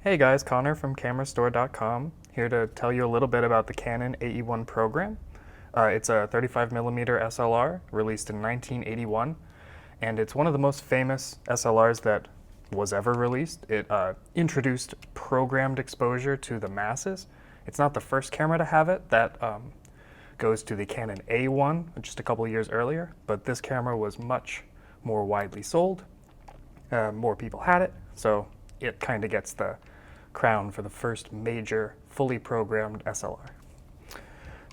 Hey guys, Connor from Kamerastore.com here to tell you a little bit about the Canon AE-1 program. It's a 35mm SLR released in 1981, and it's one of the most famous SLRs that was ever released. It introduced programmed exposure to the masses. It's not the first camera to have it. That goes to the Canon A1 just a couple years earlier, but this camera was much more widely sold. More people had it, so it kind of gets the crown for the first major fully programmed SLR.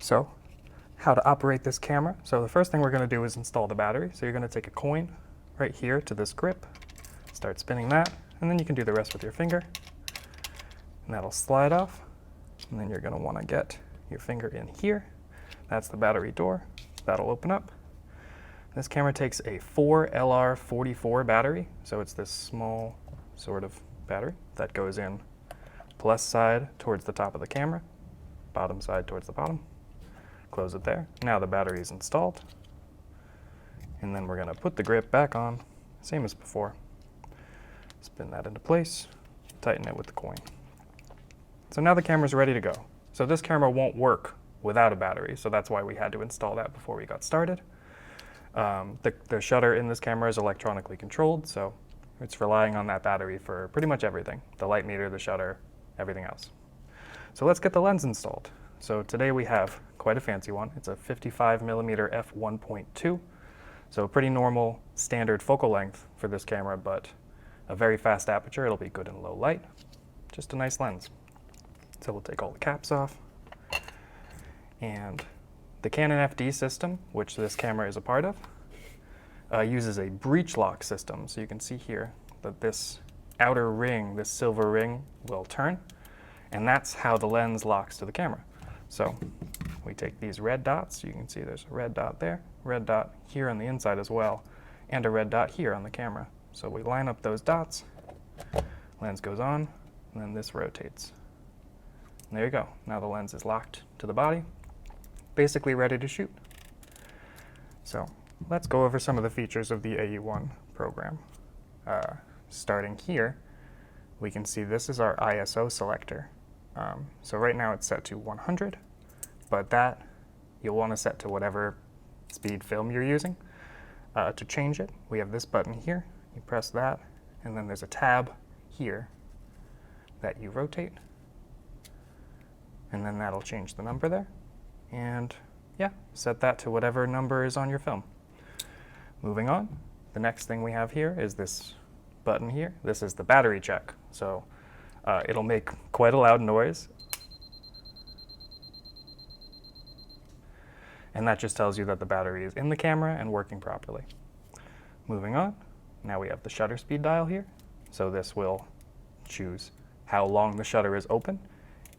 So how to operate this camera. So the first thing we're going to do is install the battery. So you're going to take a coin right here to this grip, start spinning that, and then you can do the rest with your finger. And that'll slide off. And then you're going to want to get your finger in here. That's the battery door. That'll open up. This camera takes a 4LR44 battery. So it's this small sort of battery that goes in plus side towards the top of the camera, bottom side towards the bottom. Close it there. Now the battery is installed. And then we're going to put the grip back on, same as before. Spin that into place, tighten it with the coin. So now the camera's ready to go. So this camera won't work without a battery, so that's why we had to install that before we got started. The shutter in this camera is electronically controlled, so it's relying on that battery for pretty much everything. The light meter, the shutter, everything else. So let's get the lens installed. So today we have quite a fancy one. It's a 55mm f1.2. So a pretty normal standard focal length for this camera, but a very fast aperture. It'll be good in low light. Just a nice lens. So we'll take all the caps off. And the Canon FD system, which this camera is a part of, uses a breech lock system. So you can see here that this outer ring, this silver ring, will turn, and that's how the lens locks to the camera. So we take these red dots. You can see there's a red dot there, red dot here on the inside as well, and a red dot here on the camera. So we line up those dots, lens goes on, and then this rotates. And there you go. Now the lens is locked to the body, basically ready to shoot. So let's go over some of the features of the AE-1 program. Starting here, we can see this is our ISO selector. So right now it's set to 100, but that you'll want to set to whatever speed film you're using. To change it, we have this button here. You press that, and then there's a tab here that you rotate, and then that'll change the number there. And yeah, set that to whatever number is on your film. Moving on, the next thing we have here is this button here. This is the battery check. So it'll make quite a loud noise. And that just tells you that the battery is in the camera and working properly. Moving on, now we have the shutter speed dial here. So this will choose how long the shutter is open.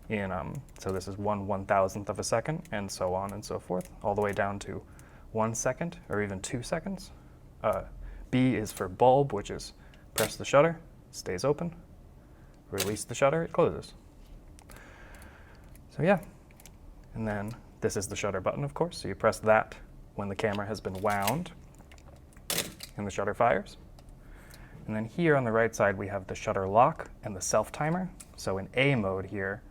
So this is 1/1000th of a second, and so on and so forth, all the way down to 1 second or even 2 seconds. B is for bulb, which is press the shutter, it stays open. Release the shutter, it closes. So yeah, and then this is the shutter button, of course. So you press that when the camera has been wound and the shutter fires. And then here on the right side, we have the shutter lock and the self timer. So in A mode here,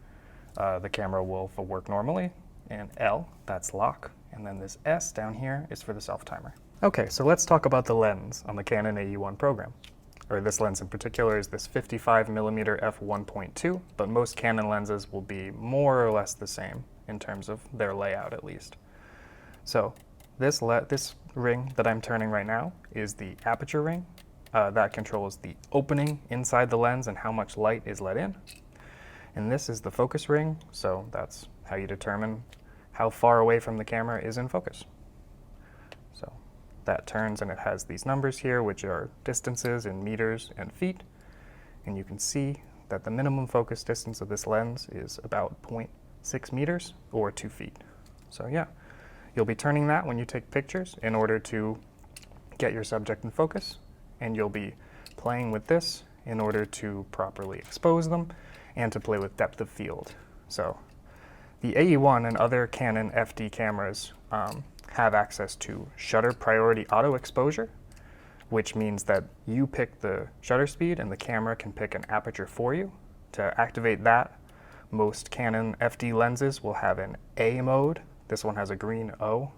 the camera will work normally, and L, that's lock, and then this S down here is for the self timer. Okay, so let's talk about the lens on the Canon AE-1 program. Or this lens in particular is this 55mm f1.2, but most Canon lenses will be more or less the same in terms of their layout at least. So this ring that I'm turning right now is the aperture ring. That controls the opening inside the lens and how much light is let in. And this is the focus ring, so that's how you determine how far away from the camera is in focus. So that turns and it has these numbers here, which are distances in meters and feet. And you can see that the minimum focus distance of this lens is about 0.6 meters or 2 feet. So yeah, you'll be turning that when you take pictures in order to get your subject in focus. And you'll be playing with this in order to properly expose them and to play with depth of field. So the AE-1 and other Canon FD cameras have access to shutter priority auto exposure, which means that you pick the shutter speed and the camera can pick an aperture for you. To activate that, most Canon FD lenses will have an A mode. This one has a green O.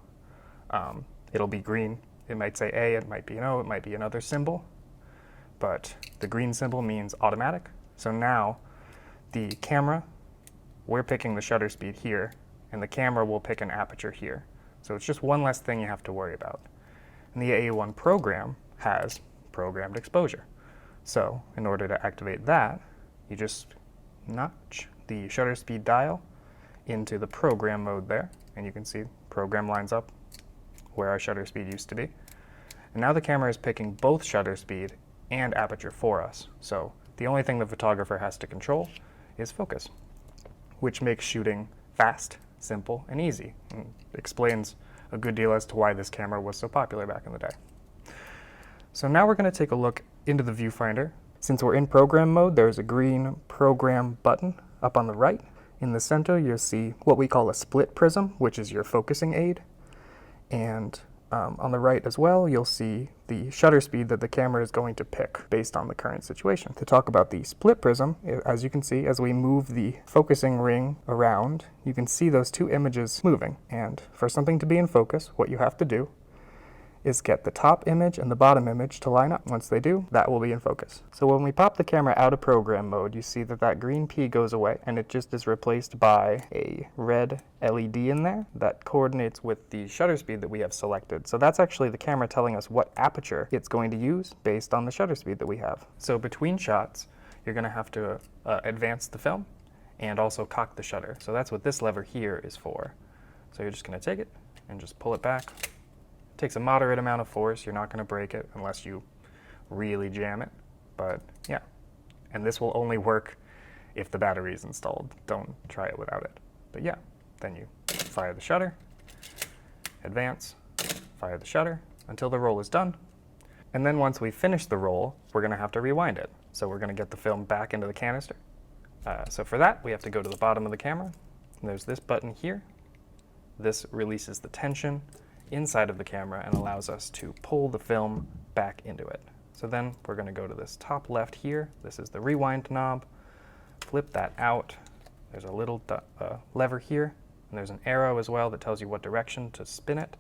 It'll be green. It might say A, it might be an O, it might be another symbol. But the green symbol means automatic. So now the camera, we're picking the shutter speed here, and the camera will pick an aperture here. So it's just one less thing you have to worry about. And the AE-1 program has programmed exposure. So in order to activate that, you just notch the shutter speed dial into the program mode there, and you can see program lines up where our shutter speed used to be. And now the camera is picking both shutter speed and aperture for us. So the only thing the photographer has to control is focus, which makes shooting fast, simple, and easy, and explains a good deal as to why this camera was so popular back in the day. So now we're going to take a look into the viewfinder. Since we're in program mode, there's a green program button up on the right. In the center, you'll see what we call a split prism, which is your focusing aid. And on the right as well, you'll see the shutter speed that the camera is going to pick based on the current situation. To talk about the split prism, as you can see, as we move the focusing ring around, you can see those two images moving. And for something to be in focus, what you have to do is get the top image and the bottom image to line up. Once they do, that will be in focus. So when we pop the camera out of program mode, you see that that green P goes away, and it just is replaced by a red LED in there that coordinates with the shutter speed that we have selected. So that's actually the camera telling us what aperture it's going to use based on the shutter speed that we have. So between shots, you're gonna have to advance the film and also cock the shutter. So that's what this lever here is for. So you're just gonna take it and just pull it back. It takes a moderate amount of force. You're not going to break it unless you really jam it. But yeah, and this will only work if the battery is installed. Don't try it without it. But yeah, then you fire the shutter, advance, fire the shutter until the roll is done. And then once we finish the roll, we're going to have to rewind it. So we're going to get the film back into the canister. So for that, we have to go to the bottom of the camera. And there's this button here. This releases the tension inside of the camera and allows us to pull the film back into it. So then we're going to go to this top left here. This is the rewind knob. Flip that out. There's a little lever here, and there's an arrow as well that tells you what direction to spin it.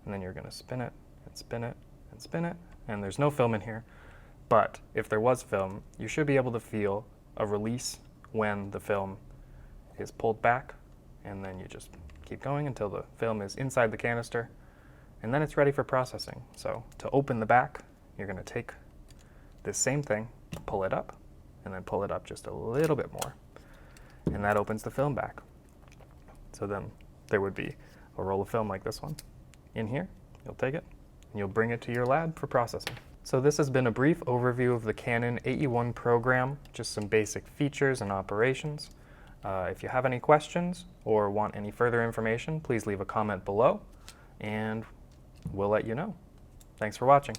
And then you're going to spin it and spin it and spin it. And there's no film in here, but if there was film, you should be able to feel a release when the film is pulled back, and then you just keep going until the film is inside the canister, and then it's ready for processing. So to open the back, you're going to take this same thing, pull it up, and then pull it up just a little bit more, and that opens the film back. So then there would be a roll of film like this one in here. You'll take it, and you'll bring it to your lab for processing. So this has been a brief overview of the Canon AE-1 program, just some basic features and operations. If you have any questions or want any further information, please leave a comment below, and we'll let you know. Thanks for watching.